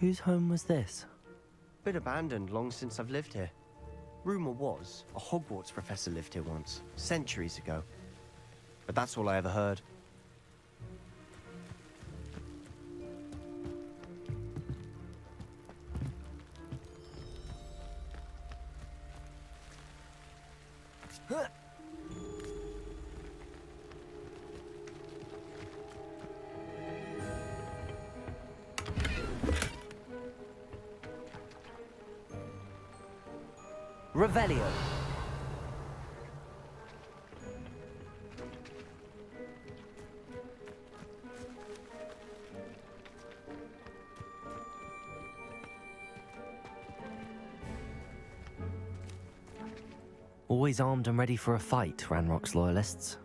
Whose home was this? Been abandoned long since I've lived here. Rumor was a Hogwarts professor lived here once, centuries ago. But that's all I ever heard. Revelio. Always armed and ready for a fight, Ranrock's loyalists.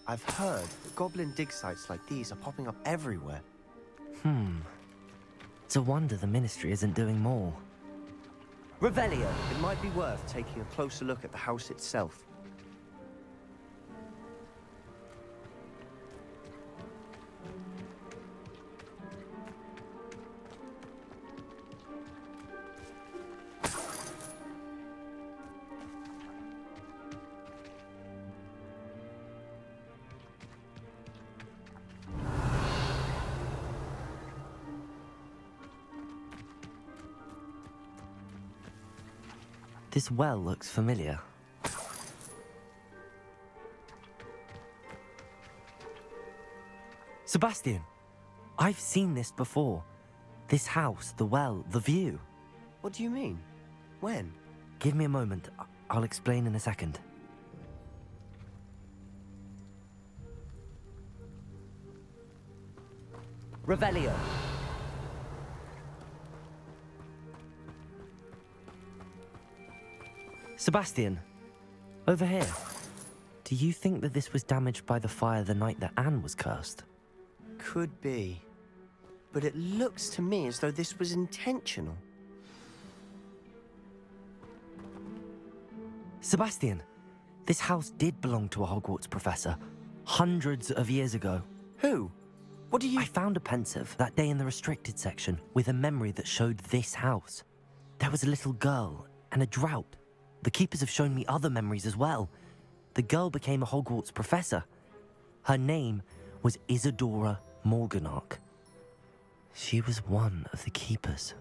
I've heard that goblin dig sites like these are popping up everywhere. It's a wonder the Ministry isn't doing more. Revelio! It might be worth taking a closer look at the house itself. This well looks familiar. Sebastian! I've seen this before. This house, the well, the view. What do you mean? When? Give me a moment. I'll explain in a second. Revelio. Sebastian, over here. Do you think that this was damaged by the fire the night that Anne was cursed? Could be. But it looks to me as though this was intentional. Sebastian, this house did belong to a Hogwarts professor, hundreds of years ago. Who? What do you— I found a pensive that day in the restricted section with a memory that showed this house. There was a little girl and a drought. The keepers have shown me other memories as well. The girl became a Hogwarts professor. Her name was Isadora Morganach. She was one of the keepers.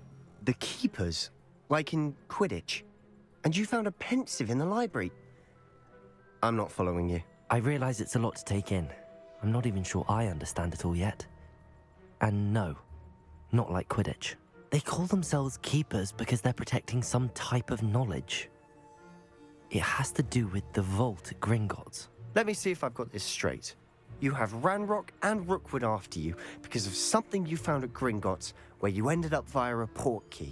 The keepers? Like in Quidditch? And you found a pensive in the library? I'm not following you. I realize it's a lot to take in. I'm not even sure I understand it all yet. And no, not like Quidditch. They call themselves keepers because they're protecting some type of knowledge. It has to do with the vault at Gringotts. Let me see if I've got this straight. You have Ranrock and Rookwood after you because of something you found at Gringotts where you ended up via a portkey.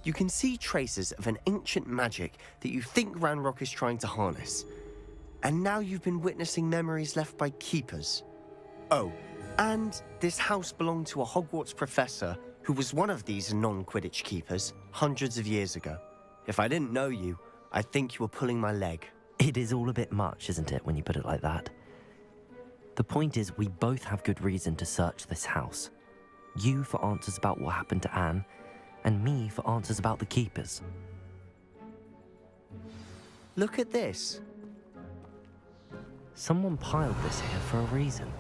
You can see traces of an ancient magic that you think Ranrock is trying to harness. And now you've been witnessing memories left by keepers. Oh, and this house belonged to a Hogwarts professor who was one of these non-Quidditch keepers hundreds of years ago. If I didn't know you, I think you were pulling my leg. It is all a bit much, isn't it, when you put it like that? The point is, we both have good reason to search this house. You for answers about what happened to Anne, and me for answers about the keepers. Look at this. Someone piled this here for a reason.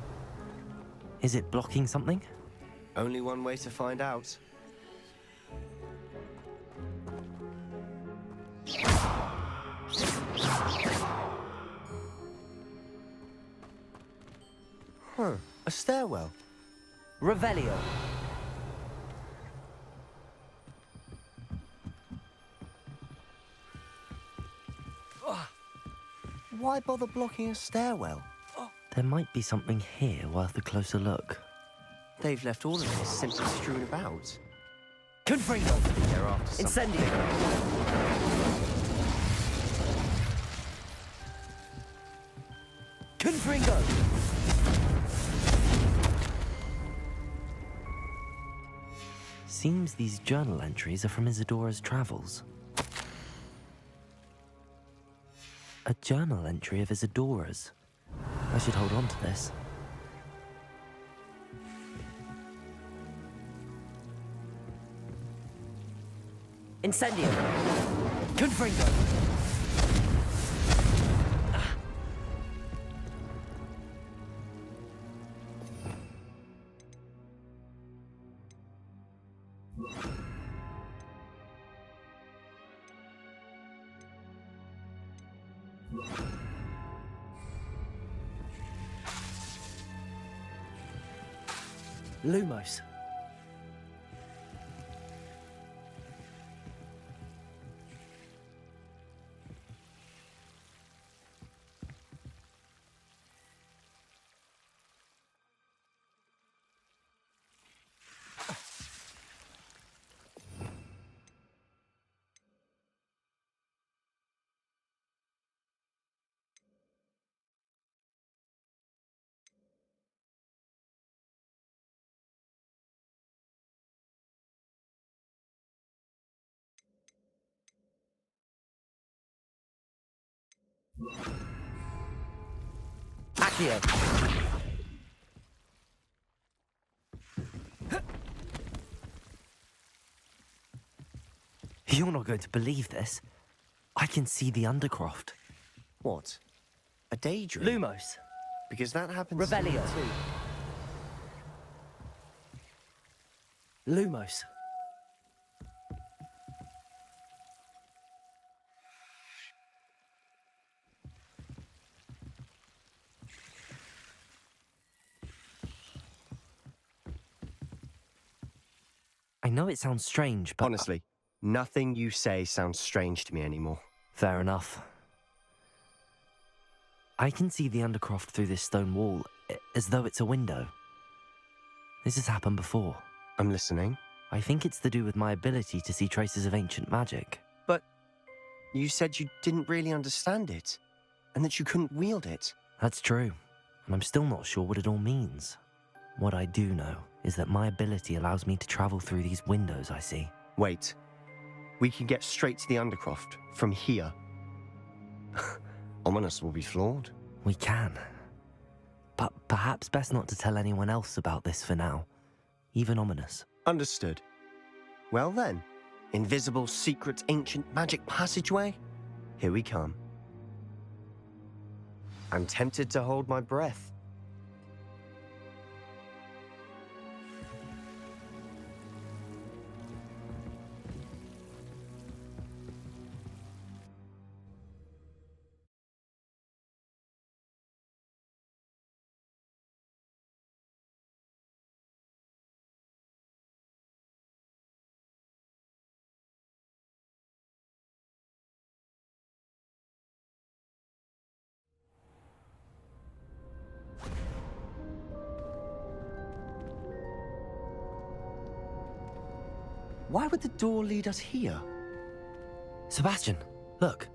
Is it blocking something? Only one way to find out. A stairwell. Revelio. Why bother blocking a stairwell? There might be something here worth a closer look. They've left all of this simply strewn about. Confringo! They're after something. Incendio! Confringo! seems these journal entries are from Isadora's travels. A journal entry of Isadora's. I should hold on to this. Incendio! Confringo! Lumos. Accio. You're not going to believe this. I can see the Undercroft. What? A daydream? Lumos. Because that happens Revelio. to me too. Lumos. I know it sounds strange, but... Honestly, nothing you say sounds strange to me anymore. Fair enough. I can see the Undercroft through this stone wall, as though it's a window. This has happened before. I'm listening. I think it's to do with my ability to see traces of ancient magic. But you said you didn't really understand it, and that you couldn't wield it. That's true, and I'm still not sure what it all means. What I do know is that my ability allows me to travel through these windows I see. Wait. We can get straight to the Undercroft from here. Ominous will be flawed. We can. But perhaps best not to tell anyone else about this for now. Even Ominous. Understood. Well then, invisible, secret, ancient magic passageway? Here we come. I'm tempted to hold my breath. Why would the door lead us here? Sebastian, look.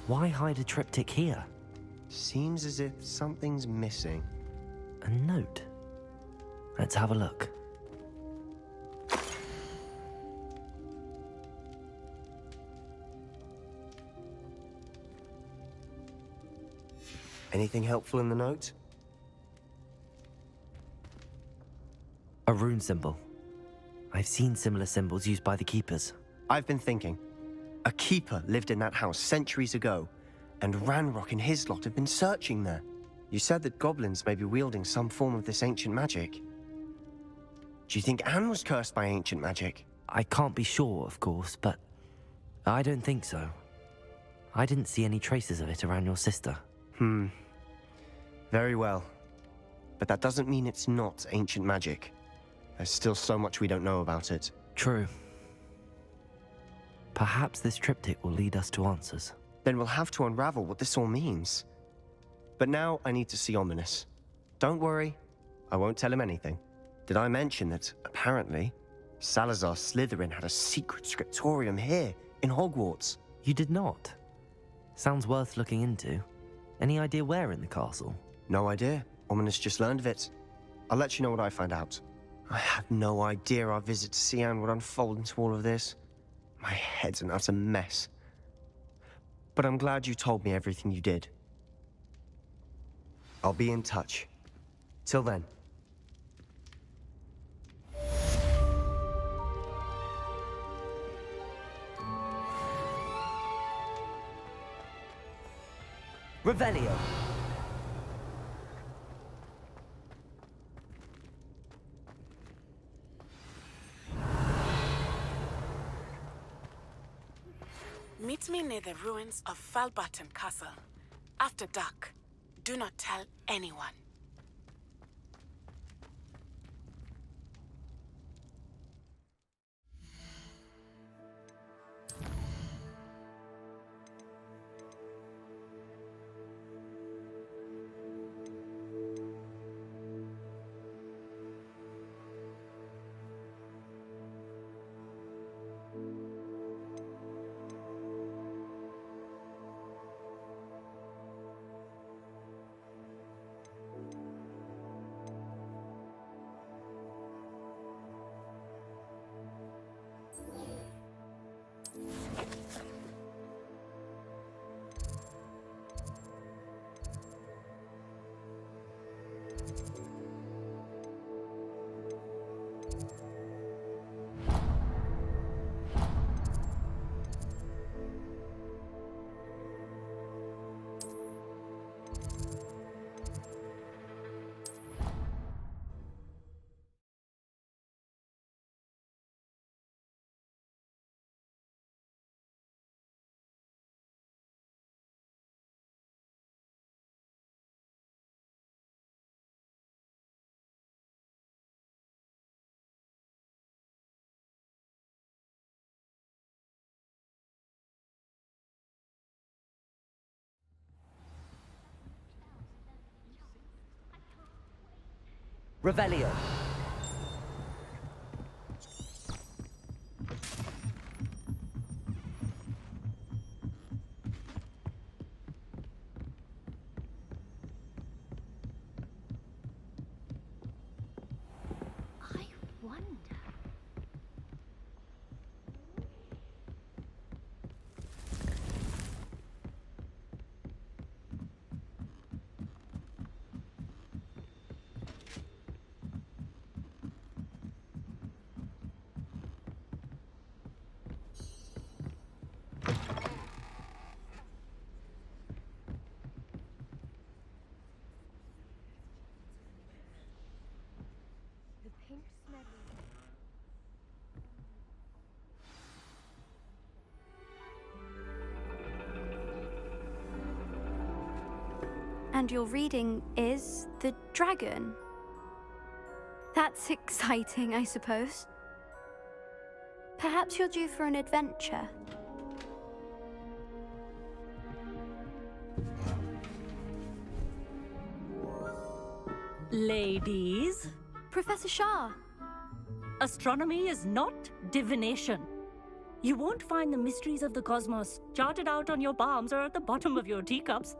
Why hide a triptych here? Seems as if something's missing. A note. Let's have a look. Anything helpful in the note? A rune symbol. I've seen similar symbols used by the keepers. I've been thinking. A keeper lived in that house centuries ago, and Ranrock and his lot have been searching there. You said that goblins may be wielding some form of this ancient magic. Do you think Anne was cursed by ancient magic? I can't be sure, of course, but I don't think so. I didn't see any traces of it around your sister. Very well. But that doesn't mean it's not ancient magic. There's still so much we don't know about it. True. Perhaps this triptych will lead us to answers. Then we'll have to unravel what this all means. But now I need to see Ominous. Don't worry, I won't tell him anything. Did I mention that, apparently, Salazar Slytherin had a secret scriptorium here, in Hogwarts? You did not? Sounds worth looking into. Any idea where in the castle? No idea. Ominous just learned of it. I'll let you know what I find out. I had no idea our visit to Cian would unfold into all of this. My head's an utter mess. But I'm glad you told me everything you did. I'll be in touch. Till then. Revelio! Meet me near the ruins of Falbaton Castle. After dark. Do not tell anyone. Revelio! I wonder. The pink smelling. And your reading is the dragon. That's exciting, I suppose. Perhaps you're due for an adventure. Ladies, Professor Shah, astronomy is not divination. You won't find the mysteries of the cosmos charted out on your palms or at the bottom of your teacups.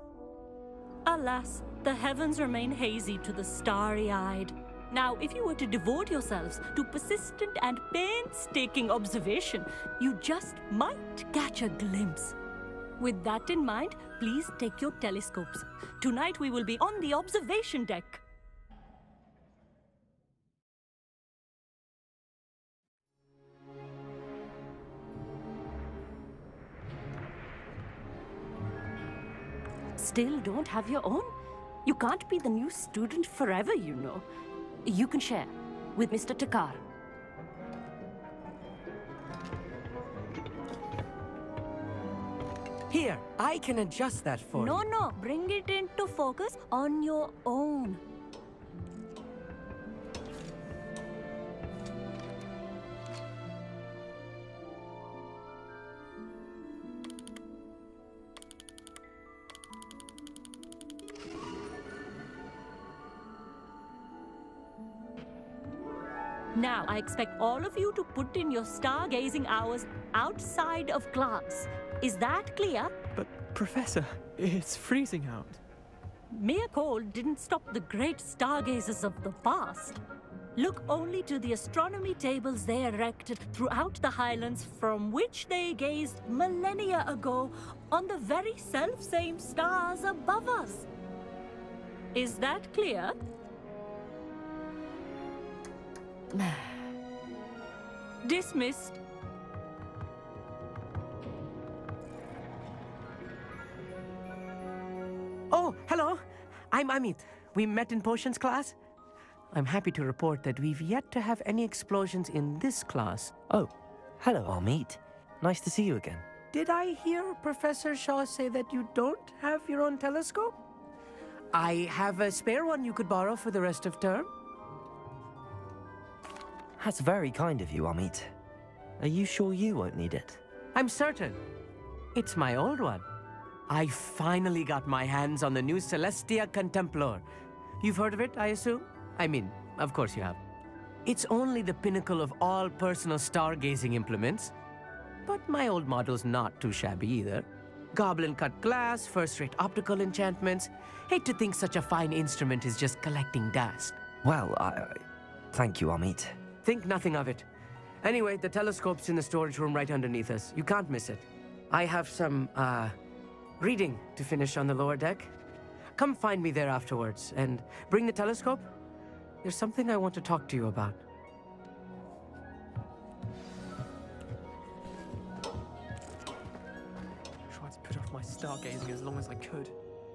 Alas, the heavens remain hazy to the starry-eyed. Now, if you were to devote yourselves to persistent and painstaking observation, you just might catch a glimpse. With that in mind, please take your telescopes. Tonight we will be on the observation deck. Still don't have your own? You can't be the new student forever, you know. You can share with Mr. Takar. Here, I can adjust that for you. No, bring it into focus on your own. Now, I expect all of you to put in your stargazing hours outside of class. Is that clear? But, Professor, it's freezing out. Mere cold didn't stop the great stargazers of the past. Look only to the astronomy tables they erected throughout the Highlands from which they gazed millennia ago on the very self-same stars above us. Is that clear? Dismissed. Oh, hello. I'm Amit. We met in potions class. I'm happy to report that we've yet to have any explosions in this class. Oh, hello, Amit. Nice to see you again. Did I hear Professor Shaw say that you don't have your own telescope? I have a spare one you could borrow for the rest of term. That's very kind of you, Amit. Are you sure you won't need it? I'm certain. It's my old one. I finally got my hands on the new Celestia Contemplar. You've heard of it, I assume? I mean, of course you have. It's only the pinnacle of all personal stargazing implements. But my old model's not too shabby either. Goblin-cut glass, first-rate optical enchantments. Hate to think such a fine instrument is just collecting dust. Well, thank you, Amit. Think nothing of it. Anyway, the telescope's in the storage room right underneath us. You can't miss it. I have some, reading to finish on the lower deck. Come find me there afterwards, and bring the telescope. There's something I want to talk to you about. Tried to put off my stargazing as long as I could.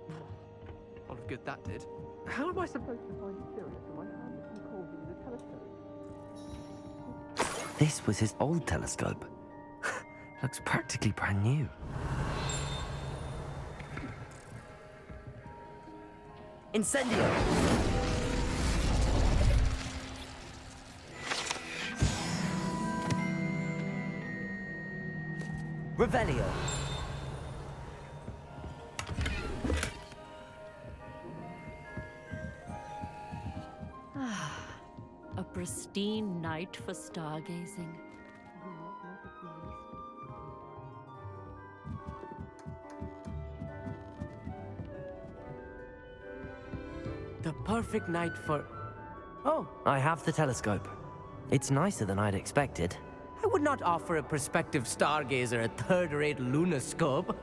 A lot of good that did. How am I supposed to find Sirius when my hand is too cold to use a telescope? This was his old telescope. Looks practically brand new. Incendio! Revelio! A pristine night for stargazing. The perfect night for... Oh, I have the telescope. It's nicer than I'd expected. I would not offer a prospective stargazer a third-rate lunoscope.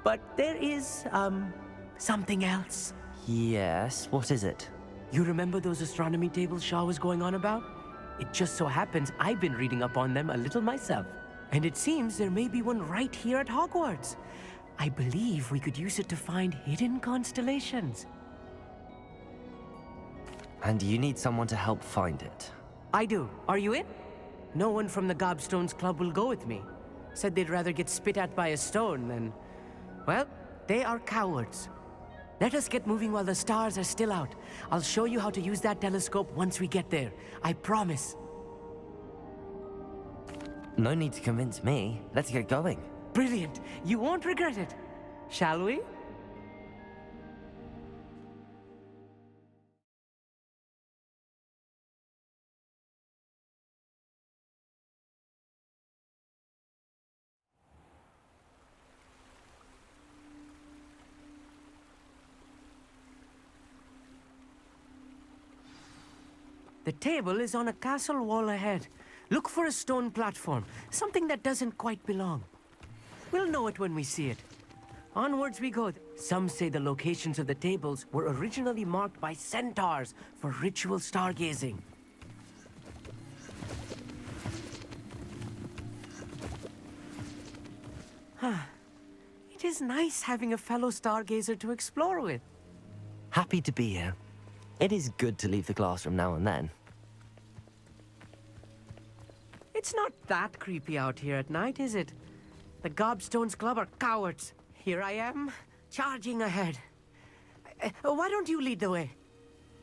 But there is, something else. Yes, what is it? You remember those astronomy tables Shaw was going on about? It just so happens I've been reading up on them a little myself. And it seems there may be one right here at Hogwarts. I believe we could use it to find hidden constellations. And you need someone to help find it. I do. Are you in? No one from the Gobstones Club will go with me. Said they'd rather get spit at by a stone than... Well, they are cowards. Let us get moving while the stars are still out. I'll show you how to use that telescope once we get there. I promise. No need to convince me. Let's get going. Brilliant. You won't regret it. Shall we? The table is on a castle wall ahead. Look for a stone platform, something that doesn't quite belong. We'll know it when we see it. Onwards we go. Some say the locations of the tables were originally marked by centaurs for ritual stargazing. It is nice having a fellow stargazer to explore with. Happy to be here. It is good to leave the classroom now and then. It's not that creepy out here at night, is it? The Gobstones Club are cowards. Here I am, charging ahead. Why don't you lead the way?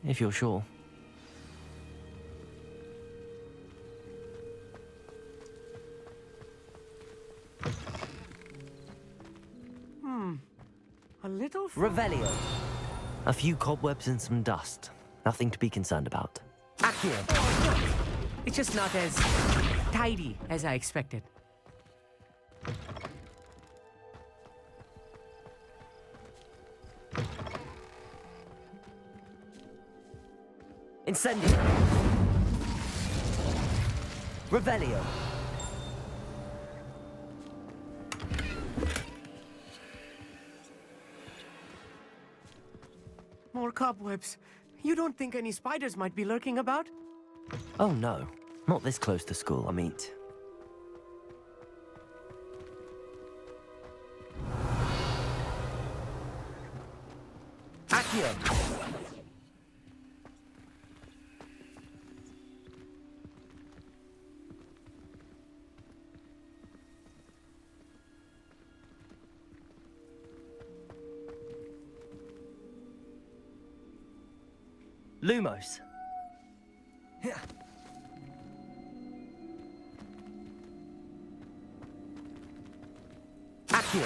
If you're sure. A little... Revelio. A few cobwebs and some dust. Nothing to be concerned about. Accio. It's just not as tidy as I expected. Incendio. Revelio. More cobwebs. You don't think any spiders might be lurking about? Oh no, not this close to school, I meet. Accio. Lumos. Accio.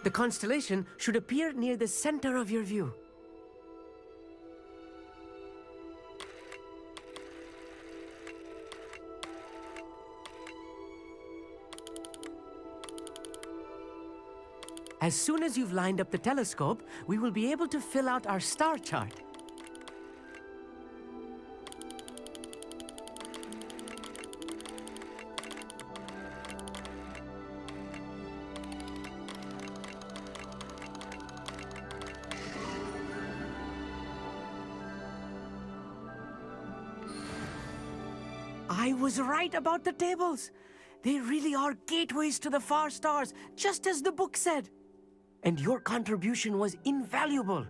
The constellation should appear near the center of your view. As soon as you've lined up the telescope, we will be able to fill out our star chart. I was right about the tables. They really are gateways to the far stars, just as the book said. And your contribution was invaluable.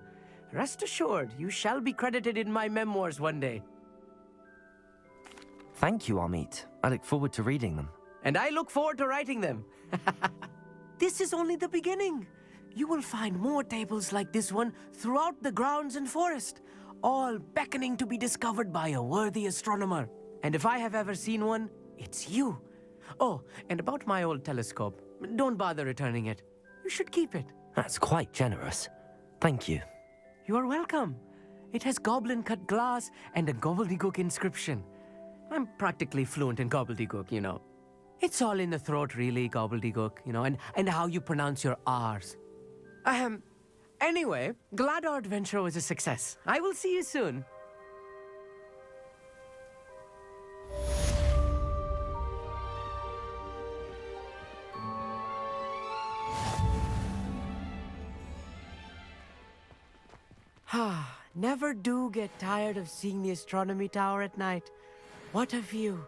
Rest assured, you shall be credited in my memoirs one day. Thank you, Amit. I look forward to reading them. And I look forward to writing them. This is only the beginning. You will find more tables like this one throughout the grounds and forest, all beckoning to be discovered by a worthy astronomer. And if I have ever seen one, it's you. Oh, and about my old telescope, don't bother returning it. You should keep it. That's quite generous. Thank you. You are welcome. It has goblin-cut glass and a gobbledygook inscription. I'm practically fluent in gobbledygook, you know. It's all in the throat, really, gobbledygook, you know, and how you pronounce your R's. Anyway, glad our adventure was a success. I will see you soon. Never do get tired of seeing the astronomy tower at night. What a view.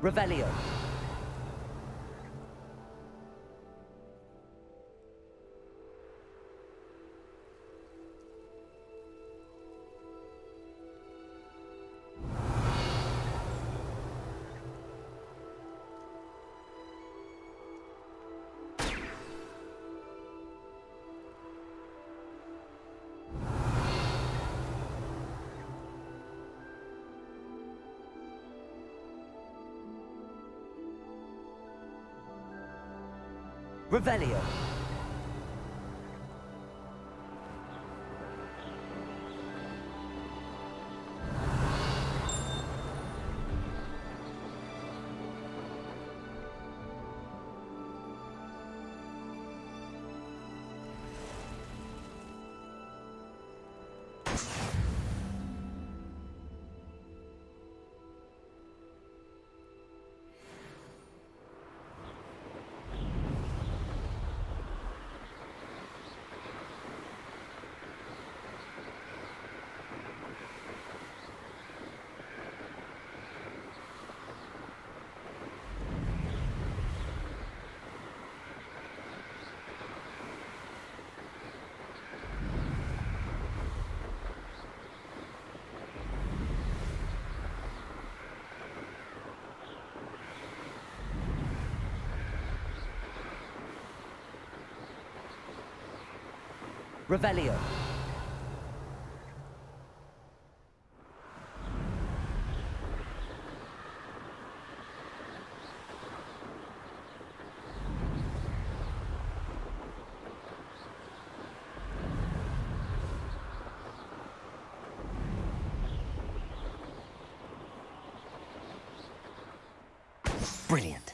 Revelio. Revelio. Revelio. Brilliant.